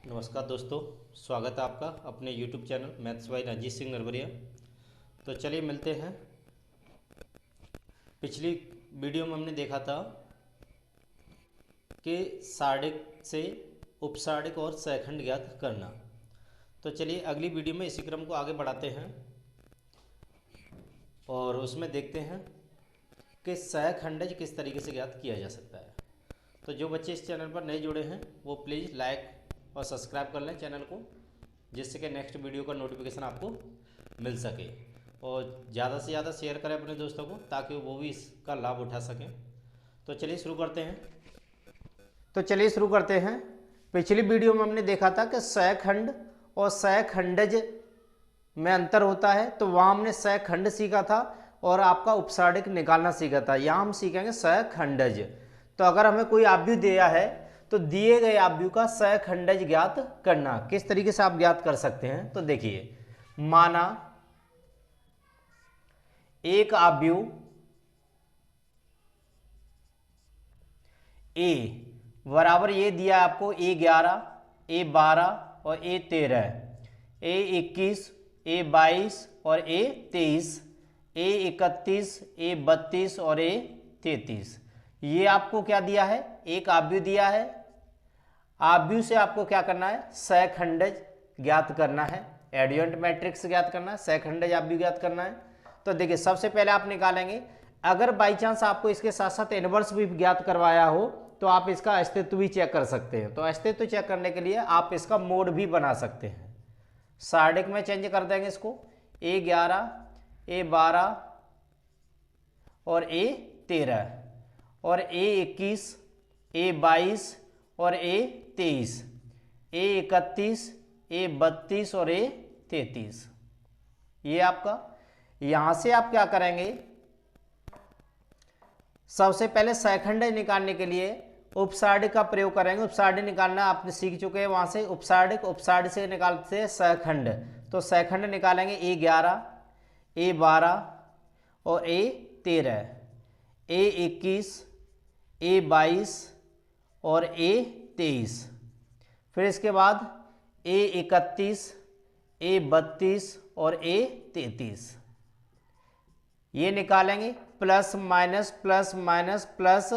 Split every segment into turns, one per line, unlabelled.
नमस्कार दोस्तों, स्वागत है आपका अपने YouTube channel maths by Ranjeet Singh Narwaria. तो चलिए मिलते हैं। पिछली वीडियो में हमने देखा था कि सारणिक से उपसारणिक और सहखंड ज्ञात करना। तो चलिए अगली वीडियो में इसी क्रम को आगे बढ़ाते हैं और उसमें देखते हैं कि सहखंडज किस तरीके से ज्ञात किया जा सकता है। तो जो बच्चे इस चैनल पर नए जुड़े हैं वो प्लीज़ लाइक और सब्सक्राइब कर लें चैनल को, जिससे कि नेक्स्ट वीडियो का नोटिफिकेशन आपको मिल सके, और ज़्यादा से ज़्यादा शेयर करें अपने दोस्तों को ताकि वो भी इसका लाभ उठा सकें। तो चलिए शुरू करते हैं। पिछली वीडियो में हमने देखा था कि सहखंड और सहखंडज में अंतर होता है, तो वहाँ हमने सहखंड सीखा था और आपका उपसारणिक निकालना सीखा था। यहाँ हम सीखेंगे सहखंडज। तो अगर हमें कोई आव्यूह दिया है तो दिए गए आव्यूह का सहखंडज ज्ञात करना। किस तरीके से आप ज्ञात कर सकते हैं, तो देखिए, माना एक आव्यूह ए बराबर ये दिया है आपको A11, A12 और A13, A21, A22 और A23, A31, A32 और A33। ये आपको क्या दिया है, एक आव्यूह दिया है। आव्यूह से आपको क्या करना है, सहखंडज ज्ञात करना है, एडियंट मैट्रिक्स ज्ञात करना है, सहखंडज आव्यूह ज्ञात करना है। तो देखिए, सबसे पहले आप निकालेंगे, अगर बाई चांस आपको इसके साथ साथ इनवर्स भी ज्ञात करवाया हो तो आप इसका अस्तित्व भी चेक कर सकते हैं। तो अस्तित्व चेक करने के लिए आप इसका मोड भी बना सकते हैं। सारणिक में चेंज कर देंगे इसको, A11, A12 और A13 और A21, A22 और A23, A31, A32 और A33। ये आपका, यहां से आप क्या करेंगे, सबसे पहले सहखंडज निकालने के लिए उपसारणिक का प्रयोग करेंगे। उपसारणिक निकालना आपने सीख चुके हैं, वहां से उपसारणिक से निकालते हैं सहखंड। तो सहखंड निकालेंगे A11, A12 और A13, A21, A22 और A23। फिर इसके बाद A31, A32 और A33 ये निकालेंगे। Plus minus plus minus plus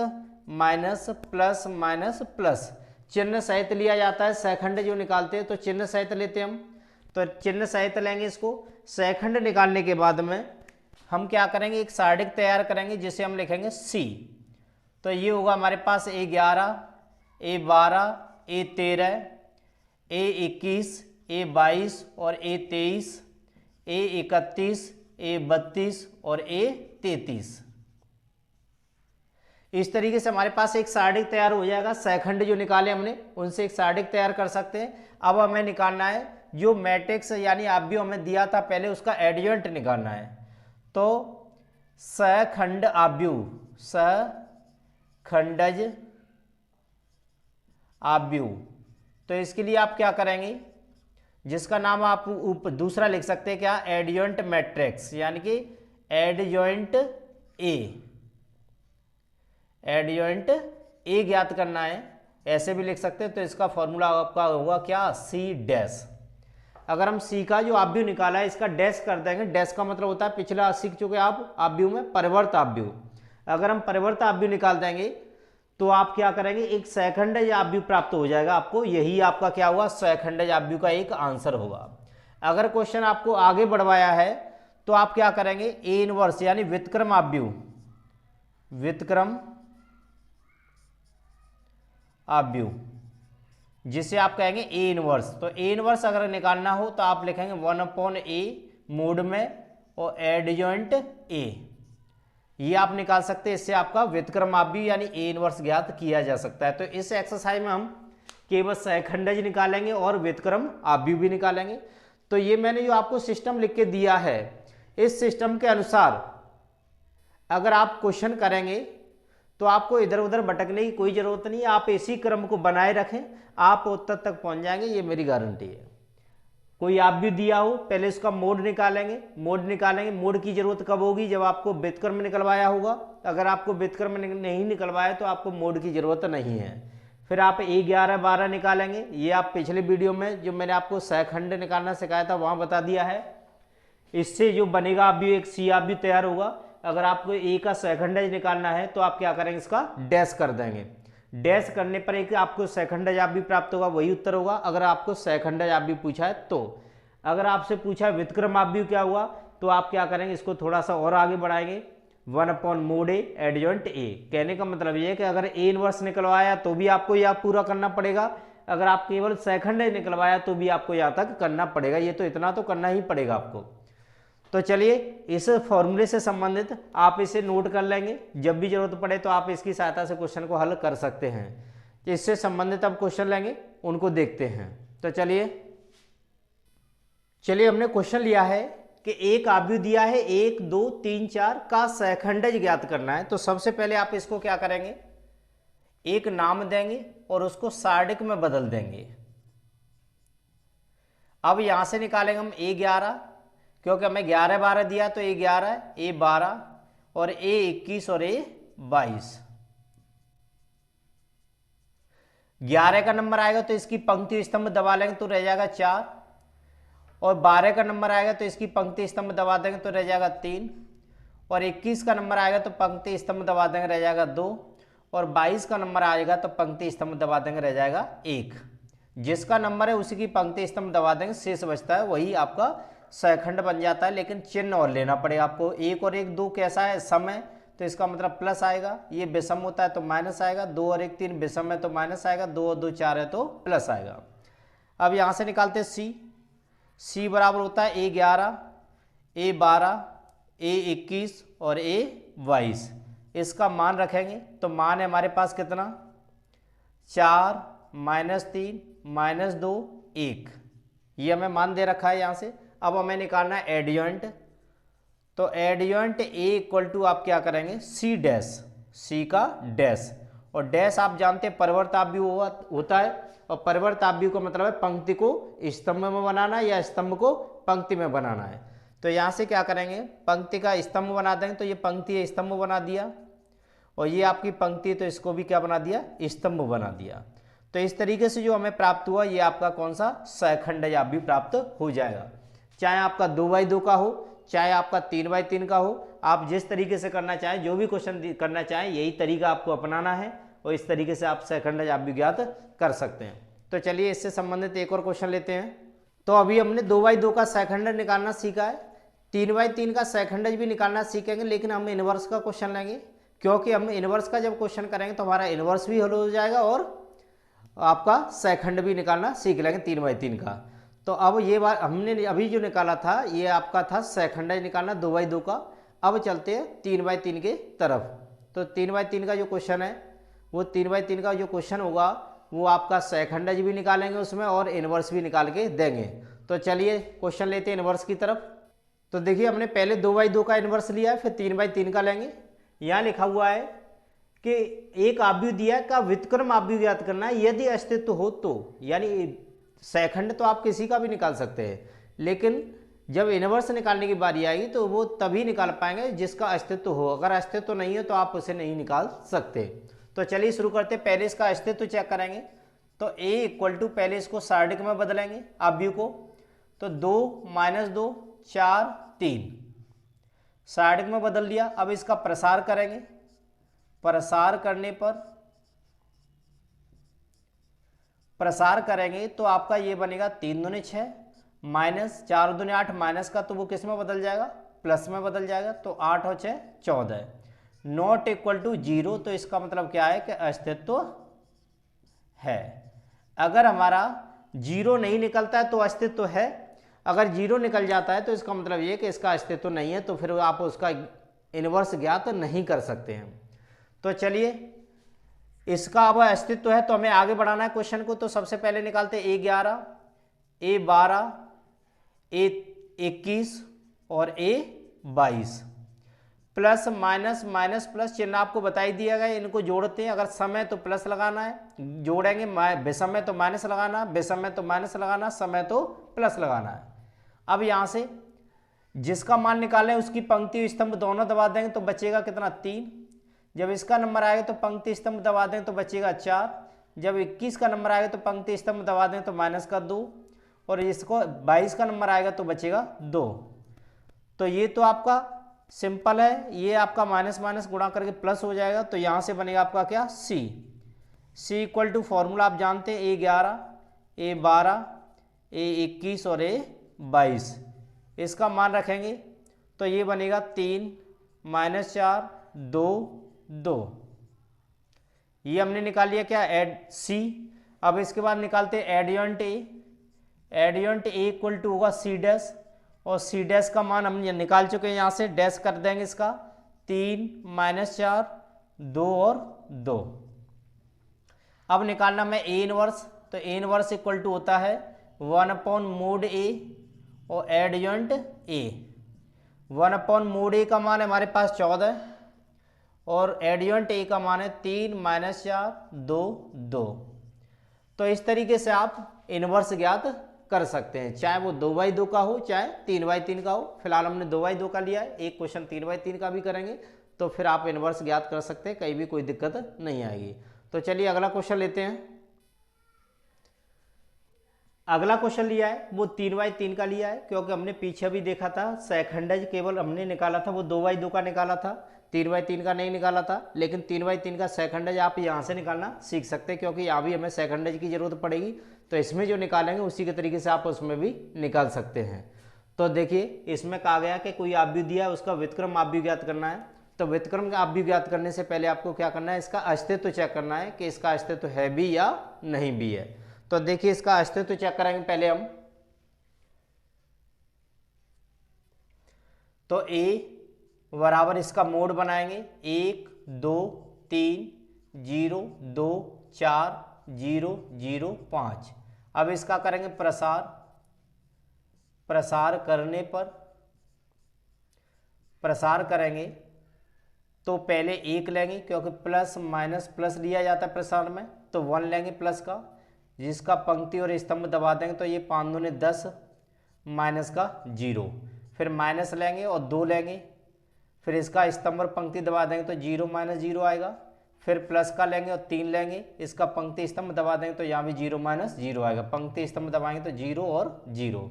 minus plus minus plus चिन्ह सहित लिया जाता है। सहखंड जो निकालते हैं तो चिन्ह सहित लेते हैं हम, तो चिन्ह सहित लेंगे इसको। सहखंड निकालने के बाद में हम क्या करेंगे, एक सारणिक तैयार करेंगे जिसे हम लिखेंगे C। तो ये होगा हमारे पास A11, A12, A13, A21, A22 और A23, A31, A32 और A33। इस तरीके से हमारे पास एक सारणिक तैयार हो जाएगा। सहखंड जो निकाले हमने उनसे एक सारणिक तैयार कर सकते हैं। अब हमें निकालना है जो मैट्रिक्स यानी आव्यूह हमें दिया था पहले, उसका एडियंट निकालना है। तो सहखंड आव्यूह, सहखंडज आव्यूह, तो इसके लिए आप क्या करेंगे, जिसका नाम आप दूसरा लिख सकते हैं, क्या, एडियंट मैट्रिक्स, यानी कि एडियंट ए ज्ञात करना है, ऐसे भी लिख सकते हैं। तो इसका फॉर्मूला आपका होगा क्या, C डैश। अगर हम C का जो आव्यूह निकाला है इसका डैश कर देंगे। डैश का मतलब होता है, पिछला सीख चुके आप आव्यूह में, परिवर्त आव्यूह। अगर हम परिवर्त आव्यूह निकाल देंगे तो आप क्या करेंगे, एक सहखंडज आव्यूह प्राप्त हो जाएगा आपको। यही आपका क्या हुआ, सहखंडज आव्यूह का एक आंसर होगा। अगर क्वेश्चन आपको आगे बढ़वाया है तो आप क्या करेंगे, A इनवर्स यानी व्युत्क्रम आव्यूह, व्युत्क्रम आव्यूह, जिसे आप कहेंगे A इनवर्स। तो A इनवर्स अगर निकालना हो तो आप लिखेंगे 1/A मोड में और एडियंट A, ये आप निकाल सकते हैं। इससे आपका व्युत्क्रम आव्यूह यानी A इनवर्स ज्ञात किया जा सकता है। तो इस एक्सरसाइज में हम केवल सहखंडज निकालेंगे और व्युत्क्रम आव्यूह भी निकालेंगे। तो ये मैंने जो आपको सिस्टम लिख के दिया है, इस सिस्टम के अनुसार अगर आप क्वेश्चन करेंगे तो आपको इधर उधर भटकने की कोई जरूरत नहीं है। आप इसी क्रम को बनाए रखें, आप उत्तर तक पहुंच जाएंगे, ये मेरी गारंटी है। कोई आव्यूह दिया हो, पहले इसका मोड निकालेंगे। मोड की जरूरत कब होगी, जब आपको व्युत्क्रम निकलवाया होगा। अगर आपको व्युत्क्रम नहीं निकलवाया तो आपको मोड की जरूरत नहीं है। फिर आप A11 12 निकालेंगे, ये आप पिछले वीडियो में जो मैंने आपको सहखंड निकालना सिखाया था वहाँ बता दिया है। इससे जो बनेगा आव्यूह एक C आव्यूह तैयार होगा। अगर आपको A का सहखंडज निकालना है तो आप क्या करेंगे, इसका डैश कर देंगे। डैश करने पर एक आपको सहखंडज आव्यूह प्राप्त होगा, वही उत्तर होगा अगर आपको सहखंडज आव्यूह पूछा है तो। अगर आपसे पूछा है व्युत्क्रम आव्यूह क्या हुआ, तो आप क्या करेंगे, इसको थोड़ा सा और आगे बढ़ाएंगे, 1/mod A एडजॉइंट A। कहने का मतलब ये है कि अगर A इनवर्स निकलवाया तो भी आपको यह पूरा करना पड़ेगा, अगर आप केवल सहखंडज निकलवाया तो भी आपको यहाँ तक करना पड़ेगा। ये तो इतना तो करना ही पड़ेगा आपको। तो चलिए इस फॉर्मूले से संबंधित आप इसे नोट कर लेंगे, जब भी जरूरत पड़े तो आप इसकी सहायता से क्वेश्चन को हल कर सकते हैं। इससे संबंधित अब क्वेश्चन लेंगे, उनको देखते हैं। तो चलिए हमने क्वेश्चन लिया है कि एक आव्यूह दिया है 1 2 3 4 का सहखंडज ज्ञात करना है। तो सबसे पहले आप इसको क्या करेंगे, एक नाम देंगे और उसको सारडिक में बदल देंगे। अब यहां से निकालेंगे हम A11, क्योंकि हमें 11 12 दिया तो A11 A12 और A21 और A22। 11 का नंबर आएगा तो इसकी पंक्ति स्तंभ दबा लेंगे तो रह जाएगा 4, और 12 का नंबर आएगा तो इसकी पंक्ति स्तंभ दबा देंगे तो रह जाएगा 3, और 21 का नंबर आएगा तो पंक्ति स्तंभ दबा देंगे रह जाएगा 2, और 22 का नंबर आएगा तो पंक्ति स्तंभ दबा देंगे रह जाएगा 1। जिसका नंबर है उसी की पंक्ति स्तंभ दबा देंगे, शेष बचता है वही आपका सहखंड बन जाता है। लेकिन चिन्ह और लेना पड़ेगा आपको। 1 और 1 2 कैसा है, सम है, तो इसका मतलब प्लस आएगा। ये विषम होता है तो माइनस आएगा। 2 और 1 3 विषम है तो माइनस आएगा। 2 और 2 4 है तो प्लस आएगा। अब यहाँ से निकालते हैं C बराबर होता है A11 A12 A21 और A22। इसका मान रखेंगे तो मान है हमारे पास कितना, 4 -3 -2 1, ये हमें मान दे रखा है यहाँ से। अब हमें निकालना है एडजॉइंट, तो एडजॉइंट A इक्वल टू आप क्या करेंगे, C डैश, C का डैश, और डैश आप जानते हैं परिवर्त आव्यूह होता है, और परिवर्त आव्यूह का मतलब है पंक्ति को स्तंभ में बनाना या स्तंभ को पंक्ति में बनाना है। तो यहाँ से क्या करेंगे, पंक्ति का स्तंभ बना देंगे, तो ये पंक्ति स्तंभ बना दिया, और ये आपकी पंक्ति तो इसको भी क्या बना दिया, स्तंभ बना दिया। तो इस तरीके से जो हमें प्राप्त हुआ ये आपका कौन सा, सहखंडज आव्यूह प्राप्त हो जाएगा। चाहे आपका 2x2 का हो, चाहे आपका 3x3 का हो, आप जिस तरीके से करना चाहें, जो भी क्वेश्चन करना चाहें, यही तरीका आपको अपनाना है, और इस तरीके से आप सहखंडज आव्यूह ज्ञात कर सकते हैं। तो चलिए इससे संबंधित एक और क्वेश्चन लेते हैं। तो अभी हमने 2x2 का सहखंडज निकालना सीखा है, 3x3 का सहखंडज भी निकालना सीखेंगे, लेकिन हम इनवर्स का क्वेश्चन लेंगे, क्योंकि हम इनवर्स का जब क्वेश्चन करेंगे तो हमारा इनवर्स भी हल हो जाएगा और आपका सहखंड भी निकालना सीख लेंगे 3x3 का। तो अब ये बार हमने अभी जो निकाला था ये आपका था सहखंडज निकालना 2x2 का। अब चलते हैं 3x3 के तरफ। तो 3x3 का जो क्वेश्चन है वो 3x3 का जो क्वेश्चन होगा वो आपका सहखंडज भी निकालेंगे उसमें और इनवर्स भी निकाल के देंगे। तो चलिए क्वेश्चन लेते हैं इनवर्स की तरफ। तो देखिए हमने पहले 2x2 का इनवर्स लिया है, फिर 3x3 का लेंगे। यहाँ लिखा हुआ है कि एक आव्यूह दिया का व्युत्क्रम आव्यूह ज्ञात करना है यदि अस्तित्व हो तो, यानी सहखंड तो आप किसी का भी निकाल सकते हैं, लेकिन जब इनवर्स निकालने की बारी आएगी तो वो तभी निकाल पाएंगे जिसका अस्तित्व हो। अगर अस्तित्व नहीं हो तो आप उसे नहीं निकाल सकते। तो चलिए शुरू करते, पहले इसका अस्तित्व चेक करेंगे। तो A इक्वल टू पहले इसको सारडिक में बदलेंगे आव्यूह को, तो 2 -2 4 3 सारडिक में बदल दिया। अब इसका प्रसार करेंगे, प्रसार करने पर प्रसार करेंगे तो आपका ये बनेगा 3 दूनी 6 माइनस 4 दूनी 8, माइनस का तो वो किस में बदल जाएगा, प्लस में बदल जाएगा। तो 8 और 6 14, नॉट इक्वल टू 0। तो इसका मतलब क्या है कि अस्तित्व है। अगर हमारा 0 नहीं निकलता है तो अस्तित्व है, अगर 0 निकल जाता है तो इसका मतलब ये कि इसका अस्तित्व नहीं है, तो फिर आप उसका इनवर्स ज्ञात नहीं कर सकते हैं। तो चलिए इसका अब अस्तित्व है तो हमें आगे बढ़ाना है क्वेश्चन को। तो सबसे पहले निकालते A11 A12 A21 और A22, plus minus minus plus चिन्ह आपको बता ही दिया गया, इनको जोड़ते हैं। अगर सम है तो प्लस लगाना है, जोड़ेंगे, विषम है तो माइनस लगाना, विषम है तो माइनस लगाना, सम है तो प्लस लगाना है। अब यहाँ से जिसका मान निकालें उसकी पंक्ति स्तंभ दोनों दबा देंगे तो बचेगा कितना 3। जब इसका नंबर आएगा तो पंक्ति स्तंभ दबा दें तो बचेगा 4। जब 21 का नंबर आएगा तो पंक्ति स्तंभ दबा दें तो माइनस का 2, और इसको 22 का नंबर आएगा तो बचेगा 2। तो ये तो आपका सिंपल है, ये आपका माइनस माइनस गुणा करके प्लस हो जाएगा, तो यहाँ से बनेगा आपका क्या, सी इक्वल टू फॉर्मूला आप जानते हैं, A11, A12, A21 और A22। इसका मान रखेंगे तो ये बनेगा 3 -4 2 2। ये हमने निकाल लिया क्या, एड सी। अब इसके बाद निकालते हैं एडियंट ए। एडियंट ए इक्वल टू होगा सी डैश, और सी डैश का मान हम निकाल चुके हैं, यहाँ से डैश कर देंगे इसका 3 -4 2 और 2। अब निकालना में ए इनवर्स, तो ए इनवर्स इक्वल टू होता है 1/mod ए और एडियंट ए। 1/mod ए का मान हमारे पास 14 और एडियंट ए का मान है 3 -4 2 2। तो इस तरीके से आप इनवर्स ज्ञात कर सकते हैं, चाहे वो 2/2 का हो चाहे 3/3 का हो। फिलहाल हमने 2/2 का लिया है, एक क्वेश्चन 3/3 का भी करेंगे तो फिर आप इनवर्स ज्ञात कर सकते हैं, कहीं भी कोई दिक्कत नहीं आएगी। तो चलिए अगला क्वेश्चन लेते हैं। अगला क्वेश्चन लिया है वो 3/3 का लिया है, क्योंकि हमने पीछे भी देखा था सैखंडज केवल हमने निकाला था वो 2/2 का निकाला था, 3/3 का नहीं निकाला था। लेकिन 3/3 का सैखंडज आप यहाँ से निकालना सीख सकते हैं, क्योंकि यहाँ भी हमें सैखंडज की जरूरत पड़ेगी, तो इसमें जो निकालेंगे उसी के तरीके से आप उसमें भी निकाल सकते हैं। तो देखिए इसमें कहा गया कि कोई आव्यूह दिया है, उसका व्युत्क्रम आव्यूह ज्ञात करना है। तो व्युत्क्रम का आव्यूह ज्ञात करने से पहले आपको क्या करना है, इसका अस्तित्व चेक करना है कि इसका अस्तित्व है भी या नहीं भी है। तो देखिए इसका अस्तित्व चेक करेंगे पहले हम। तो a बराबर इसका मोड बनाएंगे 1 2 3 0 2 4 0 0 5। अब इसका करेंगे प्रसार। प्रसार करने पर प्रसार करेंगे तो पहले 1 लेंगे, क्योंकि प्लस माइनस प्लस लिया जाता है प्रसार में, तो 1 लेंगे प्लस का, जिसका पंक्ति और स्तंभ दबा देंगे तो ये 5 दूने 10 माइनस का 0। फिर माइनस लेंगे और 2 लेंगे, फिर इसका स्तंभ और पंक्ति दबा देंगे तो 0 - 0 आएगा। फिर प्लस का लेंगे और 3 लेंगे, इसका पंक्ति स्तंभ दबा देंगे तो यहाँ भी 0 - 0 आएगा। पंक्ति स्तंभ दबाएंगे तो 0 और 0,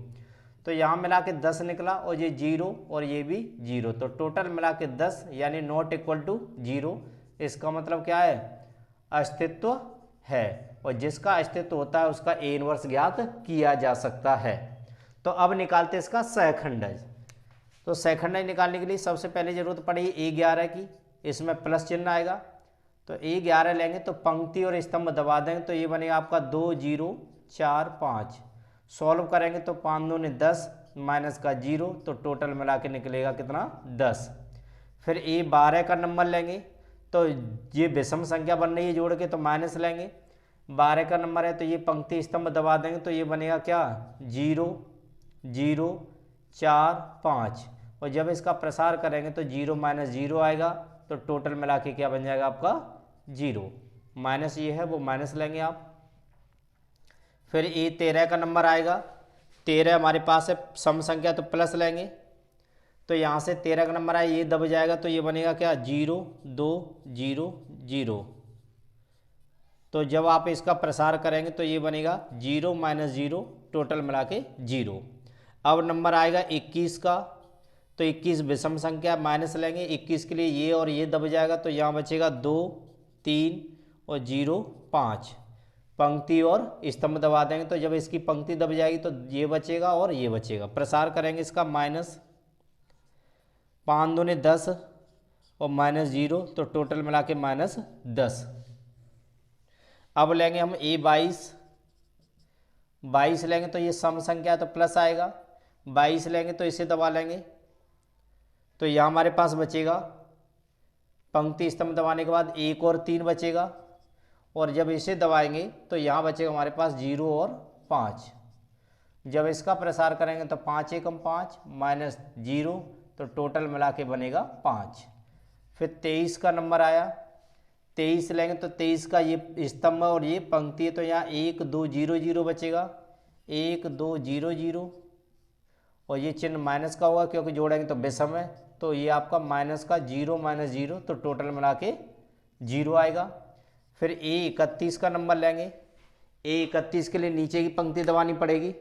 तो यहाँ मिला के 10 निकला, और ये 0 और ये भी 0, तो टोटल मिला के 10, यानी नॉट इक्वल टू 0। इसका मतलब क्या है, अस्तित्व है, और जिसका अस्तित्व होता है उसका ए इनवर्स ज्ञात किया जा सकता है। तो अब निकालते इसका सहखंडज। तो सहखंडज निकालने के लिए सबसे पहले जरूरत पड़ेगी A11 की, इसमें प्लस चिन्ह आएगा। तो A11 लेंगे तो पंक्ति और स्तंभ दबा देंगे तो ये बनेगा आपका 2 0 4 5। सॉल्व करेंगे तो 5 दूने 10 माइनस का 0, तो टोटल मिला के निकलेगा कितना, 10। फिर A12 का नंबर लेंगे तो ये विषम संख्या बन रही है जोड़ के, तो माइनस लेंगे। 12 का नंबर है तो ये पंक्ति स्तंभ दबा देंगे तो ये बनेगा क्या, 0 0 4 5। और जब इसका प्रसार करेंगे तो 0 - 0 आएगा, तो टोटल मिला के क्या बन जाएगा आपका 0। माइनस ये है वो माइनस लेंगे आप। फिर A13 का नंबर आएगा, 13 हमारे पास है सम संख्या तो प्लस लेंगे, तो यहाँ से 13 का नंबर आया ये दब जाएगा तो ये बनेगा क्या, 0 2 0 0। तो जब आप इसका प्रसार करेंगे तो ये बनेगा 0 - 0, टोटल मिला के 0। अब नंबर आएगा 21 का, तो 21 विषम संख्या, माइनस लेंगे 21 के लिए ये और ये दब जाएगा, तो यहाँ बचेगा 2 3 और 0 5। पंक्ति और स्तंभ दबा देंगे तो जब इसकी पंक्ति दब जाएगी तो ये बचेगा और ये बचेगा। प्रसार करेंगे इसका माइनस 5 दूने 10 और -0, तो टोटल मिला के -10। अब लेंगे हम A22, 22 लेंगे तो ये सम संख्या तो प्लस आएगा, 22 लेंगे तो इसे दबा लेंगे, तो यहाँ हमारे पास बचेगा पंक्ति स्तंभ दबाने के बाद 1 और 3 बचेगा, और जब इसे दबाएंगे तो यहाँ बचेगा हमारे पास 0 और 5। जब इसका प्रसार करेंगे तो 5 एकम 5 -0, तो टोटल मिला के बनेगा 5। फिर 23 का नंबर आया, 23 लेंगे तो 23 का ये स्तंभ और ये पंक्ति है, तो यहाँ 1 2 0 0 बचेगा, 1 2 0 0, और ये चिन्ह माइनस का होगा क्योंकि जोड़ेंगे तो विषम है, तो ये आपका माइनस का 0 - 0, तो टोटल मिला के 0 आएगा। फिर A31 का नंबर लेंगे। A31 के लिए नीचे की पंक्ति दबानी पड़ेगी,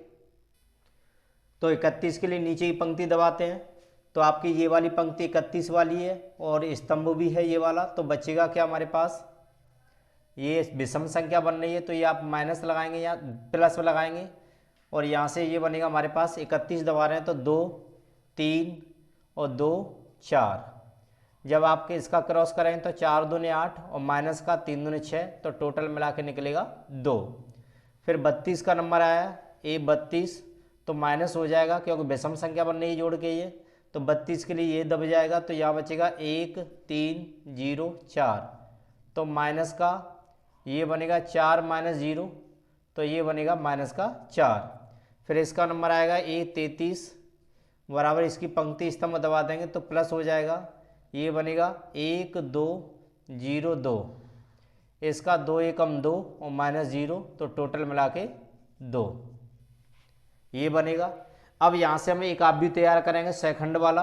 तो 31 के लिए नीचे की पंक्ति दबाते हैं। तो आपकी ये वाली पंक्ति 31 वाली है और स्तंभ भी है ये वाला, तो बचेगा क्या हमारे पास, ये विषम संख्या बन रही है तो ये आप माइनस लगाएंगे या प्लस लगाएंगे, और यहाँ से ये बनेगा हमारे पास 31 दबा रहे हैं तो 2 3 और 2 4। जब आपके इसका क्रॉस करेंगे तो 4 दूने 8 और माइनस का 3 दूने 6, तो टोटल मिला के निकलेगा 2। फिर 32 का नंबर आया A32, तो माइनस हो जाएगा क्योंकि विषम संख्या बन रही है जोड़ के ये, तो 32 के लिए ये दब जाएगा, तो यहाँ बचेगा 1 3 0 4, तो माइनस का ये बनेगा 4 माइनस 0, तो ये बनेगा माइनस का 4। फिर इसका नंबर आएगा A33 बराबर इसकी पंक्ति स्तंभ दबा देंगे तो प्लस हो जाएगा, ये बनेगा 1 2 0 2, इसका 2 एकम 2 और माइनस 0, तो टोटल मिला के 2 ये बनेगा। अब यहाँ से हम एक आप भी तैयार करेंगे सेकंड वाला,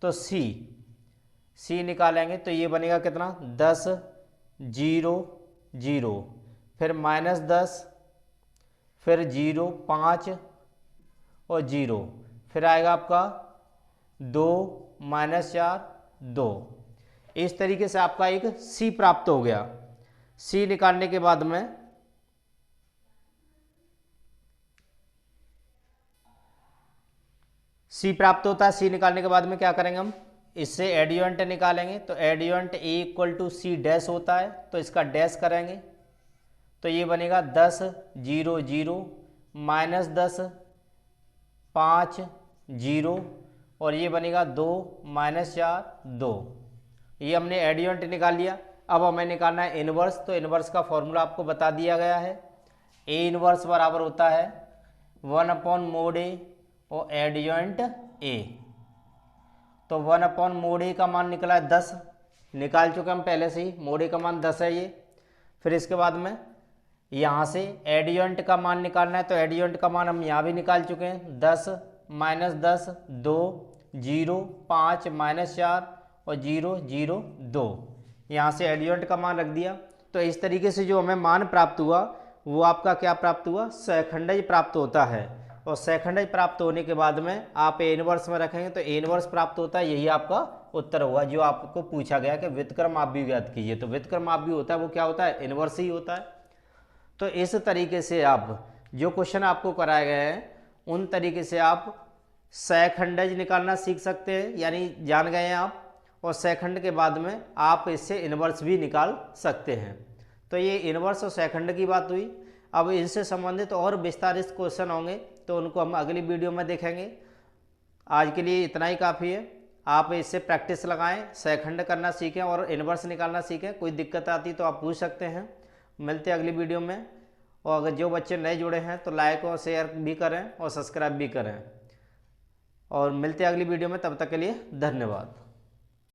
तो सी निकालेंगे तो ये बनेगा कितना 10 0 0, फिर माइनस 10, फिर 0 5 और 0, फिर आएगा आपका 2 माइनस 4 2। इस तरीके से आपका एक सी प्राप्त हो गया। सी निकालने के बाद में सी प्राप्त होता है। सी निकालने के बाद में क्या करेंगे हम, इससे एडियंट निकालेंगे, तो एडियंट ए इक्वल टू सी डैश होता है, तो इसका डैश करेंगे तो ये बनेगा 10 0 0 माइनस 10 5 0 और ये बनेगा 2 माइनस 4 2। ये हमने एडियंट निकाल लिया। अब हमें निकालना है इनवर्स, तो इनवर्स का फॉर्मूला आपको बता दिया गया है। ए इनवर्स बराबर होता है 1/mod A और एडियंट ए, तो 1/mod A का मान निकला है 10, निकाल चुके हम पहले से ही, mod A का मान 10 है ये। फिर इसके बाद में यहाँ से एडियंट का मान निकालना है, तो एडियंट का मान हम यहाँ भी निकाल चुके हैं, 10 माइनस 10 2 0 5 माइनस 4 और 0 0 2, यहाँ से एडियंट का मान रख दिया। तो इस तरीके से जो हमें मान प्राप्त हुआ वो आपका क्या प्राप्त हुआ, सहखंडज प्राप्त होता है। और सहखंडज प्राप्त होने के बाद में आप ए इनवर्स में रखेंगे तो ए इनवर्स प्राप्त होता है, यही आपका उत्तर हुआ जो आपको पूछा गया कि व्युत्क्रम आप भी ज्ञात कीजिए। तो व्युत्क्रम आप भी होता है वो क्या होता है, इनवर्स ही होता है। तो इस तरीके से आप जो क्वेश्चन आपको कराए गए हैं उन तरीके से आप सहखंडज निकालना सीख सकते हैं, यानी जान गए हैं आप, और सहखंड के बाद में आप इससे इनवर्स भी निकाल सकते हैं। तो ये इनवर्स और सहखंड की बात हुई। अब इनसे संबंधित और विस्तारित क्वेश्चन होंगे तो उनको हम अगली वीडियो में देखेंगे। आज के लिए इतना ही काफ़ी है। आप इससे प्रैक्टिस लगाएं, सहखंड करना सीखें और इनवर्स निकालना सीखें। कोई दिक्कत आती तो आप पूछ सकते हैं। मिलते हैं अगली वीडियो में। और अगर जो बच्चे नए जुड़े हैं तो लाइक और शेयर भी करें और सब्सक्राइब भी करें। और मिलते हैं अगली वीडियो में, तब तक के लिए धन्यवाद।